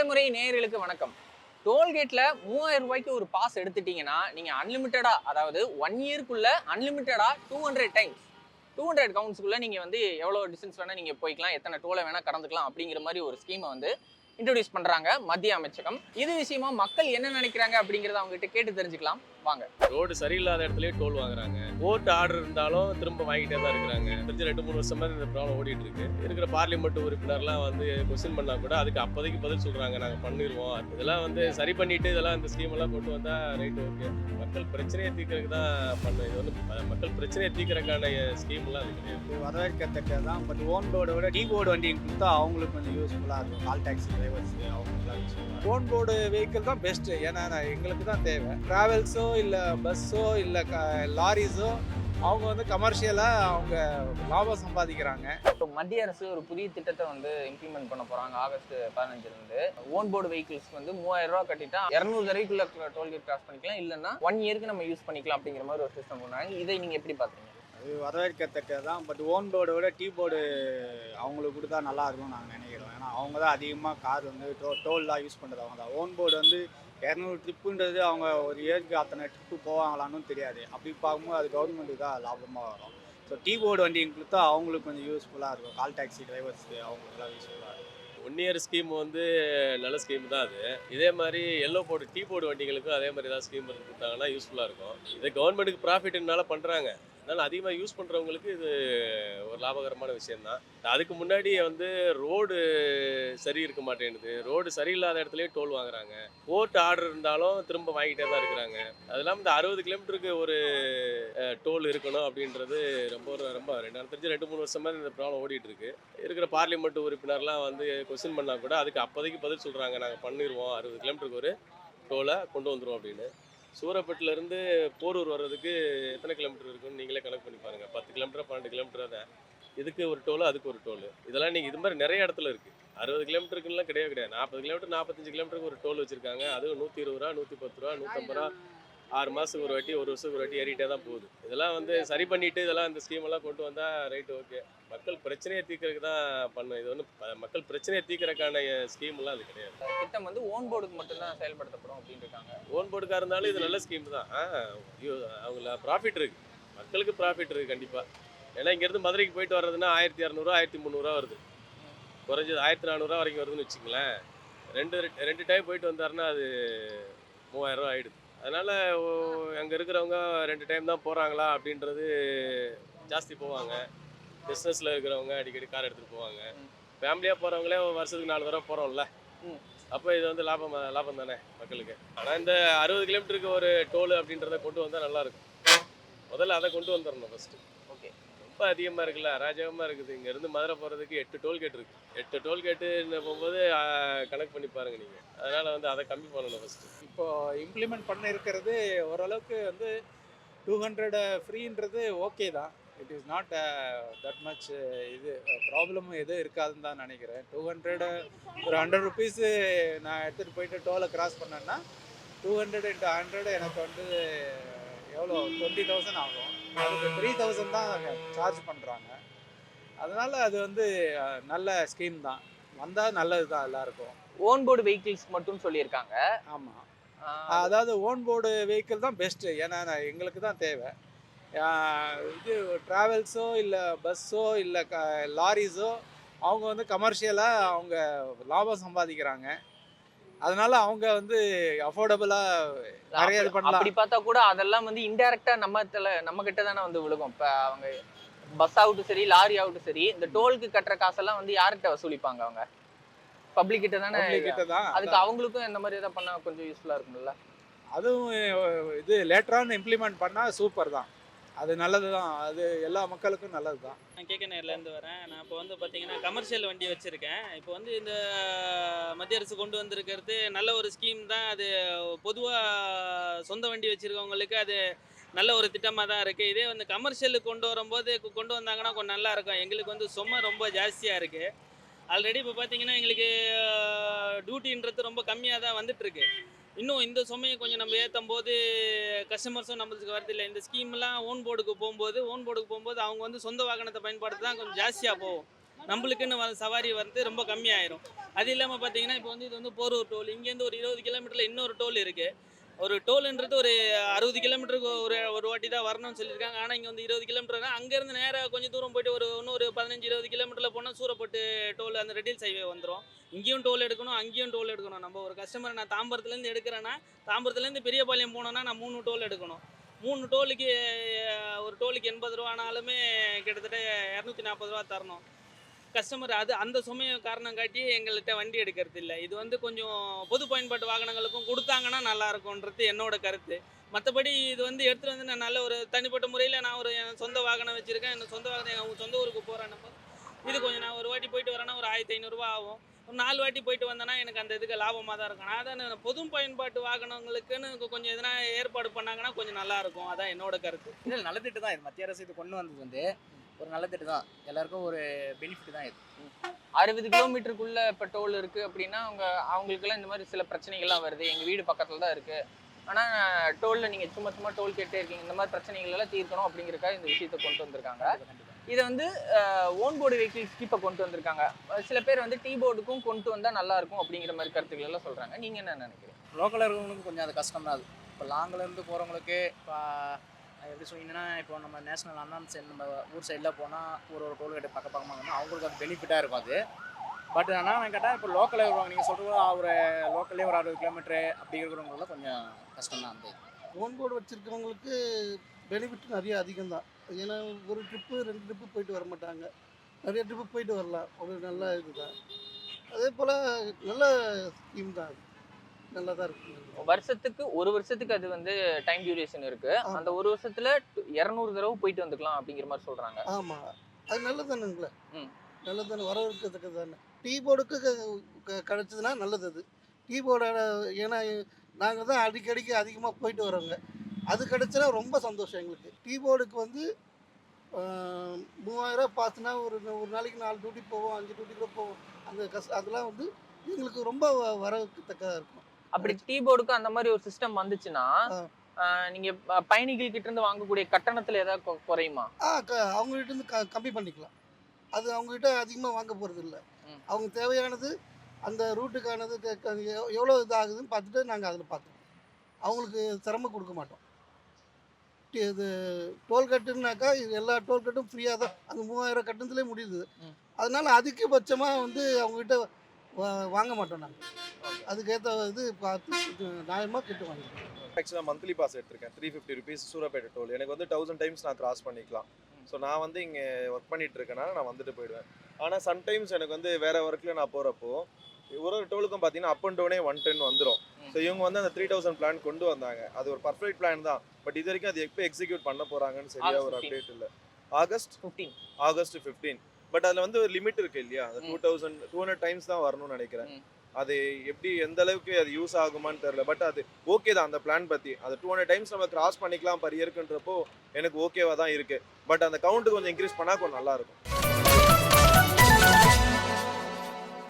தலைமுறை நேயர்களுக்கு வணக்கம். டோல்கேட்ல 3000 ரூபாய்க்கு ஒரு பாஸ் எடுத்துட்டீங்கன்னா நீங்க அன்லிமிட்டடா, அதாவது 1 இயர்க்குள்ள அன்லிமிட்டடா 200 டைம்ஸ் 200 கவுண்ட்ஸ்க்குள்ள நீங்க வந்து எவ்வளவு டிஸ்டன்ஸ் வேணா நீங்க போய்க்கலாம், எத்தனை டோலை வேணா கடந்துக்கலாம் அப்படிங்கிற மாதிரி ஒரு ஸ்கீமை வந்து இன்ட்ரோடியூஸ் பண்றாங்க மத்திய அமைச்சகம். இது விஷயமா மக்கள் என்ன நினைக்கிறாங்க அப்படிங்கறத அவங்க கிட்ட கேட்டு தெரிஞ்சுக்கலாம் வாங்க. ரோடு சரியில்லாத இடத்துலயே டோல் வாங்குறாங்க. கோர்ட் ஆர்டர் இருந்தாலும் திரும்ப வாங்கிட்டே தான் இருக்கிறாங்க. தெரிஞ்சு 2-3 வருஷமா இந்த ப்ராப்ளம் ஓடிட்டு இருக்கு. இருக்கிற பார்லிமெண்ட் உறுப்பினர்லாம் வந்து கொஸ்டின் பண்ணா கூட அதுக்கு அப்போதைக்கு பதில் சொல்றாங்க, நாங்க பண்ணிடுவோம். இதெல்லாம் வந்து சரி பண்ணிட்டு இதெல்லாம் இந்த ஸ்கீம் எல்லாம் கொண்டு வந்தா ரைட், ஓகே. மக்கள் பிரச்சனையை தீர்க்கறதுக்கு தான் பண்ணும். இது வந்து மக்கள் பிரச்சனையை தீர்க்கறதுக்கான ஸ்கீம் எல்லாம் அது கிடையாது. வரவேற்கத்தக்கது தான். பட் ஓன் போர்டை விட டீ போர்டு வண்டி கொடுத்தா அவங்களுக்கு கொஞ்சம் யூஸ்ஃபுல்லாக இருக்கும். கால் டாக்ஸி டிரைவர்ஸ் அவங்களுக்குலாம் யூஸ்ஃபுல்லாக ஓன் போர்டு வெஹிக்கிள் தான் பெஸ்ட்டு. ஏன்னா எங்களுக்கு தான் தேவை. ட்ராவல்ஸோ இல்லை பஸ்ஸோ இல்லை லாரிஸோ அவங்க வந்து கமர்ஷியலாக அவங்க லாபம் சம்பாதிக்கிறாங்க. இப்போ மத்திய அரசு ஒரு புதிய திட்டத்தை வந்து இம்ப்ளிமெண்ட் பண்ண போறாங்க. ஆகஸ்ட் 15 ஓன் போர்டு வெஹிக்கிள்ஸ் வந்து 3000 ரூபா கட்டிட்டா 200 தடவைக்குள்ள டோல்கேட் கிராஸ் பண்ணிக்கலாம், இல்லைன்னா 1 இயருக்கு நம்ம யூஸ் பண்ணிக்கலாம் அப்படிங்கிற மாதிரி ஒரு சிஸ்டம் பண்ணாங்க. இதை நீங்க எப்படி பாக்குறீங்க? அது வரவேற்கத்தக்கது தான். பட் ஓன் போர்டை விட டீ போர்டு அவங்களுக்கு கொடுத்தா நல்லா இருக்கும்னு நாங்கள் நினைக்கிறோம். ஏன்னா அவங்க தான் அதிகமாக கார் வந்து டோல்லாம் யூஸ் பண்ணுறது அவங்க தான். ஓன் போர்டு வந்து 200 ட்ரிப்புன்றது அவங்க ஒரு இயருக்கு அத்தனை ட்ரிப்பு போவாங்களான்னு தெரியாது. அப்படி பார்க்கும்போது அது கவர்மெண்ட்டுக்கு தான் லாபமாக வரும். ஸோ டீ போர்டு வண்டி கொடுத்தா அவங்களுக்கு கொஞ்சம் யூஸ்ஃபுல்லாக இருக்கும். கால் டாக்ஸி டிரைவர்ஸ்க்கு அவங்களுக்குலாம் யூஸ்ஃபுல்லாக இருக்கும். 1 இயர் ஸ்கீம் வந்து நல்ல ஸ்கீம் தான் அது. இதே மாதிரி எல்லோ போர்டு டீ போர்டு வண்டிகளுக்கும் அதே மாதிரி ஏதாவது ஸ்கீம் கொடுத்தாங்கன்னா யூஸ்ஃபுல்லாக இருக்கும். இதை கவர்மெண்ட்டுக்கு ப்ராஃபிட்னால பண்ணுறாங்க. அதனால் அதிகமாக யூஸ் பண்ணுறவங்களுக்கு இது ஒரு லாபகரமான விஷயந்தான். அதுக்கு முன்னாடி வந்து ரோடு சரி இருக்க மாட்டேங்குது. ரோடு சரியில்லாத இடத்துலயே டோல் வாங்குறாங்க. கோர்ட் ஆர்டர் இருந்தாலும் திரும்ப வாங்கிட்டே தான் இருக்கிறாங்க. அது இல்லாமல் இந்த 60 கிலோமீட்டருக்கு ஒரு டோல் இருக்கணும் அப்படின்றது ரொம்ப எனக்கு தெரிஞ்சு 2-3 வருஷமா இந்த ப்ராப்ளம் ஓடிட்டு இருக்கு. இருக்கிற பார்லிமெண்ட் உறுப்பினர்லாம் வந்து கொஸ்டின் பண்ணா கூட அதுக்கு அப்போதைக்கு பதில் சொல்றாங்க, நாங்கள் பண்ணிடுவோம், 60 கிலோமீட்டருக்கு ஒரு டோலை கொண்டு வந்துடும் அப்படின்னு. சூரப்பேட்டிலேருந்து போரூர் வர்றதுக்கு எத்தனை கிலோமீட்டர் இருக்குன்னு நீங்களே கணக்கு பண்ணி பாருங்கள். 10 கிலோமீட்டர் 12 கிலோமீட்டர் தான். இதுக்கு ஒரு டோலு, அதுக்கு ஒரு டோலு. இதெல்லாம் நீங்கள் இது மாதிரி நிறைய இடத்துல இருக்குது. 60 கிலோமீட்டருக்குலாம் கிடையாது. 40 கிலோமீட்டர் 45 கிலோமீட்டருக்கு ஒரு டோல் வச்சுருக்காங்க. அதுவும் 120 ரூபா, 110 ரூபா, 150 ரூபா, 6 மாதத்துக்கு ஒரு வாட்டி, 1 வருஷத்துக்கு ஒரு வாட்டி ஏறிட்டே தான் போகுது. இதெல்லாம் வந்து சரி பண்ணிவிட்டு இதெல்லாம் இந்த ஸ்கீமெல்லாம் கொண்டு வந்தால் ரைட்டு, ஓகே. மக்கள் பிரச்சனையை தீர்க்கறதுக்கு தான் பண்ணும். இது வந்து மக்கள் பிரச்சனையை தீர்க்கறதுக்கான ஸ்கீம்லாம் அது கிடையாது. திட்டம் வந்து ஓன் போர்டுக்கு மட்டும்தான் செயல்படுத்தப்படும் அப்படின்னு இருக்காங்க. ஓன் போர்டுக்காக இருந்தாலும் இது நல்ல ஸ்கீம் தான். அவங்கள ப்ராஃபிட் இருக்குது, மக்களுக்கு ப்ராஃபிட் இருக்குது கண்டிப்பாக. ஏன்னா இங்கேருந்து மதுரைக்கு போயிட்டு வர்றதுன்னா 1200 1300 வருது. குறைஞ்சது 1400 வரைக்கும் வருதுன்னு வச்சுங்களேன். ரெண்டு டைம் போயிட்டு வந்தாருன்னா அது 3000 ரூபா ஆகிடுது. அதனால் அங்கே இருக்கிறவங்க 2 டைம் தான் போகிறாங்களா அப்படின்றது ஜாஸ்தி போவாங்க. பிஸ்னஸில் இருக்கிறவங்க அடிக்கடி கார் எடுத்துகிட்டு போவாங்க. ஃபேமிலியாக போகிறவங்களே வருஷத்துக்கு 4 தடவை போகிறோம்ல. அப்போ இது வந்து லாபம் தானே மக்களுக்கு. ஆனால் இந்த 60 கிலோமீட்டருக்கு ஒரு டோலு அப்படின்றத கொண்டு வந்தால் நல்லாயிருக்கும். முதல்ல அதை கொண்டு வந்துடணும் ஃபஸ்ட்டு. ஓகே, ரொம்ப அதிகமாக இருக்குல்ல, அராஜகமாக இருக்குது. இங்கேருந்து மதுரை போகிறதுக்கு 8 டோல்கேட் இருக்குது. 8 டோல்கேட்டு போகும்போது கணக்கு பண்ணி பாருங்கள் நீங்கள். அதனால் வந்து அதை கம்மி பண்ணணும் ஃபஸ்ட்டு. இப்போது இம்ப்ளிமெண்ட் பண்ண இருக்கிறது ஓரளவுக்கு வந்து 200 ஃப்ரீன்றது ஓகே தான். It is not that much இது ப்ராப்ளமும் எதுவும் இருக்காதுன்னு தான் நினைக்கிறேன். 200 ஒரு 100 ருபீஸு நான் எடுத்துகிட்டு போயிட்டு டோலை கிராஸ் பண்ணேன்னா 200 × 100 எனக்கு வந்து எவ்வளோ 20,000 ஆகும். அதுக்கு 3000 தான் சார்ஜ் பண்ணுறாங்க. அதனால் அது வந்து நல்ல ஸ்கீம் தான். வந்தால் நல்லது தான் எல்லாருக்கும். ஓன் போர்டு வெஹிக்கிள்ஸ்க்கு மட்டும் சொல்லியிருக்காங்க. ஆமாம், அதாவது ஓன் போர்டு வெஹிக்கிள் தான் பெஸ்ட்டு. ஏன்னா எங்களுக்கு தான் தேவை. இது ட்ராவல்ஸோ இல்லை பஸ்ஸோ இல்லை லாரிஸோ அவங்க வந்து கமர்ஷியலாக அவங்க லாபம் சம்பாதிக்கிறாங்க. அதனால அவங்க வந்து அஃபோர்டபுளாக நிறைய இது பண்ணலாம். அப்படி பார்த்தா கூட அதெல்லாம் வந்து இன்டைரக்டா நம்ம கிட்ட தானே வந்து விழுகும். இப்போ அவங்க பஸ் ஆகட்டும் சரி, லாரி ஆகட்டும் சரி, இந்த டோலுக்கு கட்டுற காசெல்லாம் வந்து யார்கிட்ட வசூலிப்பாங்க? அவங்க பப்ளிக் கிட்ட தானே. தான். அதுக்கு அவங்களுக்கும் இந்த மாதிரி ஏதாவது பண்ணால் கொஞ்சம் யூஸ்ஃபுல்லாக இருக்கும்ல. அதுவும் இது லேட்டரான இம்ப்ளிமெண்ட் பண்ணால் சூப்பர் தான். அது நல்லது தான். அது எல்லா மக்களுக்கும் நல்லது தான். நான் கேகனேர்லேருந்து வரேன். நான் இப்போ வந்து பார்த்தீங்கன்னா கமர்ஷியல் வண்டி வச்சுருக்கேன். இப்போ வந்து இந்த மத்திய அரசு கொண்டு வந்திருக்கிறது நல்ல ஒரு ஸ்கீம் தான். அது பொதுவாக சொந்த வண்டி வச்சுருக்கவங்களுக்கு அது நல்ல ஒரு திட்டமாக தான் இருக்குது. இதே வந்து கமர்ஷியலுக்கு கொண்டு வந்தாங்கன்னா கொஞ்சம் நல்லாயிருக்கும். எங்களுக்கு வந்து சுமை ரொம்ப ஜாஸ்தியாக இருக்குது. ஆல்ரெடி இப்போ பார்த்தீங்கன்னா எங்களுக்கு டியூட்டின்றது ரொம்ப கம்மியாக தான் வந்துட்டுருக்கு. இன்னும் இந்த சுமையை கொஞ்சம் நம்ம ஏற்றும் போது கஸ்டமர்ஸும் நம்மளுக்கு வரதில்லை. இந்த ஸ்கீம்லாம் ஓன் போர்டுக்கு போகும்போது அவங்க வந்து சொந்த வாகனத்தை பயன்படுத்தி தான் கொஞ்சம் ஜாஸ்தியாக போகும். நம்மளுக்குன்னு சவாரி வந்து ரொம்ப கம்மியாயிரும். அது இல்லாமல் பார்த்தீங்கன்னா இப்போ வந்து இது வந்து போரூர் டோல், இங்கேருந்து ஒரு 20 கிலோமீட்டரில் இன்னொரு டோல் இருக்குது. ஒரு டோல்ன்றது ஒரு 60 கிலோமீட்டருக்கு ஒரு வாட்டி தான் வரணும்னு சொல்லியிருக்காங்க. ஆனால் இங்கே வந்து 20 கிலோமீட்டர் தான். அங்கேருந்து நேராக கொஞ்சம் தூரம் போயிட்டு இன்னும் ஒரு 15-20 கிலோமீட்டரில் போனால் சூரப்பட்டு டோல், அந்த ரெட் ஹில்ஸ் ஹைவே வந்துடும். இங்கேயும் டோல் எடுக்கணும், அங்கேயும் டோல் எடுக்கணும். நம்ம ஒரு கஸ்டமர் நான் தாம்பரத்துலேருந்து எடுக்கிறேன்னா, தாம்பரத்துலேருந்து பெரியபாளையம் போனோன்னா நான் 3 டோல் எடுக்கணும். 3 டோலுக்கு ஒரு டோலுக்கு 80 ரூபானாலுமே கிட்டத்தட்ட 240 ரூபா தரணும். கஸ்டமர் அந்த சுமையை காரணம் காட்டி எங்கள்கிட்ட வண்டி எடுக்கிறது இல்லை. இது வந்து கொஞ்சம் பொது பயன்பாட்டு வாகனங்களுக்கும் கொடுத்தாங்கன்னா நல்லா இருக்கும்ன்றது என்னோட கருத்து. மற்றபடி இது வந்து எடுத்துகிட்டு வந்து நான் நல்ல ஒரு தனிப்பட்ட முறையில் நான் என் சொந்த வாகனம் வச்சுருக்கேன். என் சொந்த வாகனம் அவங்க சொந்த ஊருக்கு போகிறேன்னப்போ இது கொஞ்சம் நான் ஒரு வாட்டி போயிட்டு வரேன்னா ஒரு 1500 ரூபா ஆகும். ஒரு 4 வாட்டி போயிட்டு வந்தேன்னா எனக்கு அந்த இதுக்கு லாபமாக தான் இருக்கும். அதான் பொது பயன்பாட்டு வாகனங்களுக்குன்னு கொஞ்சம் எதனா ஏற்பாடு பண்ணாங்கன்னா கொஞ்சம் நல்லாயிருக்கும். அதான் என்னோட கருத்து. இல்லை, நல்ல திட்டம் தான் இது. மத்திய அரசு இது கொண்டு வந்தது வந்து ஒரு நல்ல திட்டம் தான். எல்லாருக்கும் ஒரு பெனிஃபிட் தான் இது. 60 கிலோமீட்டருக்குள்ள இப்போ டோல் இருக்கு அப்படின்னா அவங்களுக்குலாம் இந்த மாதிரி சில பிரச்சனைகள்லாம் வருது. எங்க வீடு பக்கத்துல தான் இருக்கு, ஆனா டோல்ல நீங்க சும்மா டோல் கேட்டே இருக்கீங்க, இந்த மாதிரி பிரச்சனைகள் எல்லாம் தீர்க்கணும் அப்படிங்கறதுக்காக இந்த விஷயத்தை கொண்டு வந்திருக்காங்க. இதை வந்து ஓன் போர்டு வெஹிக்கிள்ஸ்க்கு இப்போ கொண்டு வந்திருக்காங்க. சில பேர் வந்து டீ போர்டுக்கும் கொண்டு வந்தா நல்லா இருக்கும் அப்படிங்கிற மாதிரி கருத்துக்கள் எல்லாம் சொல்றாங்க. நீங்க என்ன நினைக்கிறீங்க? லோக்கலில் இருக்கிறவங்களுக்கு கொஞ்சம் அது கஷ்டம் தான் அது. இப்போ லாங்கிலேருந்து போகிறவங்களுக்கு இப்போ எப்படி சொன்னீங்கன்னா, இப்போ நம்ம நேஷனல் அண்ணான் சைடு நம்ம ஊர் சைடில் போனால் ஒரு டோல்கேட்டு பக்கமாக வந்து அவங்களுக்கு அது பெனிஃபிட்டாக இருக்கும் அது. பட் ஆனால் கேட்டால் இப்போ லோக்கலில் வருவாங்க, நீங்கள் சொல்கிறது ஒரு லோக்கல்லே ஒரு 60 கிலோமீட்டரு அப்படி இருக்கிறவங்களும் கொஞ்சம் கஷ்டம் தான் அந்த. ஓன் போர்டு வச்சுருக்கவங்களுக்கு பெனிஃபிட் நிறைய அதிகம் தான். ஏன்னா ஒரு ட்ரிப்பு 2 ட்ரிப்பு போயிட்டு வர மாட்டாங்க, நிறைய ட்ரிப்பு போயிட்டு வரலாம். ஒரு நல்ல இதுதான். அதே போல் நல்ல ஸ்கீம் தான் அது, நல்லா தான் இருக்கு. வருஷத்துக்கு 1 வருஷத்துக்கு அது வந்து டைம் டியூரேஷன் இருக்கு. அந்த 1 வருஷத்துல 200 தடவை போயிட்டு வந்துக்கலாம் அப்படிங்கிற மாதிரி சொல்றாங்க. ஆமாம், அது நல்லதானுங்களே. ம். நல்லதானே, வரவேற்கத்தக்கது தானே. டீ போர்டுக்கு கிடச்சதுன்னா நல்லது அது. டீ போர்டோட ஏன்னா நாங்கள் தான் அடிக்கடிக்கு அதிகமாக போயிட்டு வரோங்க. அது கிடச்சினா ரொம்ப சந்தோஷம் எங்களுக்கு. டீ போர்டுக்கு வந்து 3000 பார்த்துனா ஒரு நாளைக்கு 4 டியூட்டி போவோம், 5 டியூட்டி கூட போவோம். அதெல்லாம் வந்து எங்களுக்கு ரொம்ப வரவேற்கத்தக்கதாக இருக்கும். அப்படி டீ போர்டுக்கு அந்த மாதிரி ஒரு சிஸ்டம் வந்துச்சுன்னா நீங்க பயணிகள் கிட்ட இருந்து வாங்கக்கூடிய கட்டணத்துல ஏதாவது குறையுமா? அவங்ககிட்ட இருந்து கம்மி பண்ணிக்கலாம். அது அவங்ககிட்ட அதிகமாக வாங்க போகிறது இல்லை. அவங்க தேவையானது அந்த ரூட்டுக்கானது எவ்வளோ இதாகுதுன்னு பார்த்துட்டு நாங்கள் அதில் பார்த்துருவோம். அவங்களுக்கு சிரமம் கொடுக்க மாட்டோம். இது டோல்கட்டுனாக்கா இது எல்லா டோல்கட்டும் ஃப்ரீயாக தான், அந்த 3000 கட்டணத்துலேயே முடியுது. அதனால அதிகபட்சமாக வந்து அவங்ககிட்ட வாங்க மாட்டோம் நாங்கள். அதுக்கேற்ற இது பார்த்து நியாயமாக கிட்ட வாங்கிக்கிறோம். ஆக்சுவலாக மந்த்லி பாஸ் எடுத்திருக்கேன். 350 ருபீஸ் சூரப்பேட்டை டோல். எனக்கு வந்து 1000 டைம்ஸ் நான் கிராஸ் பண்ணிக்கலாம். ஸோ நான் வந்து இங்கே ஒர்க் பண்ணிட்டு இருக்கேன்னா நான் வந்துட்டு போயிடுவேன். ஆனால் சம்டைம்ஸ் எனக்கு வந்து வேறு ஒர்க்கில் நான் போகிறப்போ ஒரு டோலுக்கும் பார்த்தீங்கன்னா அப் அண்ட் டவுனே 110 வந்துடும். ஸோ இவங்க வந்து அந்த 3000 பிளான் கொண்டு வந்தாங்க. அது ஒரு பர்ஃபெக்ட் பிளான் தான். பட் இது வரைக்கும் அது எப்போ எக்ஸிக்யூட் பண்ண போகிறாங்கன்னு சரியாக ஒரு அப்டேட் இல்லை. ஆகஸ்ட் 15. பட் அதில் வந்து ஒரு லிமிட் இருக்கு இல்லையா, அந்த 2200 டைம்ஸ் தான் வரணும்னு நினைக்கிறேன். அது எப்படி எந்த அளவுக்கு அது யூஸ் ஆகுமான்னு தெரியல. பட் அது ஓகே தான் அந்த பிளான் பற்றி. அது 200 டைம்ஸ் நம்ம கிராஸ் பண்ணிக்கலாம் பர் இயர்க்குன்றப்போ எனக்கு ஓகேவா தான் இருக்குது. பட் அந்த கவுண்ட்டு கொஞ்சம் இன்க்ரீஸ் பண்ணால் கொஞ்சம் நல்லாயிருக்கும்.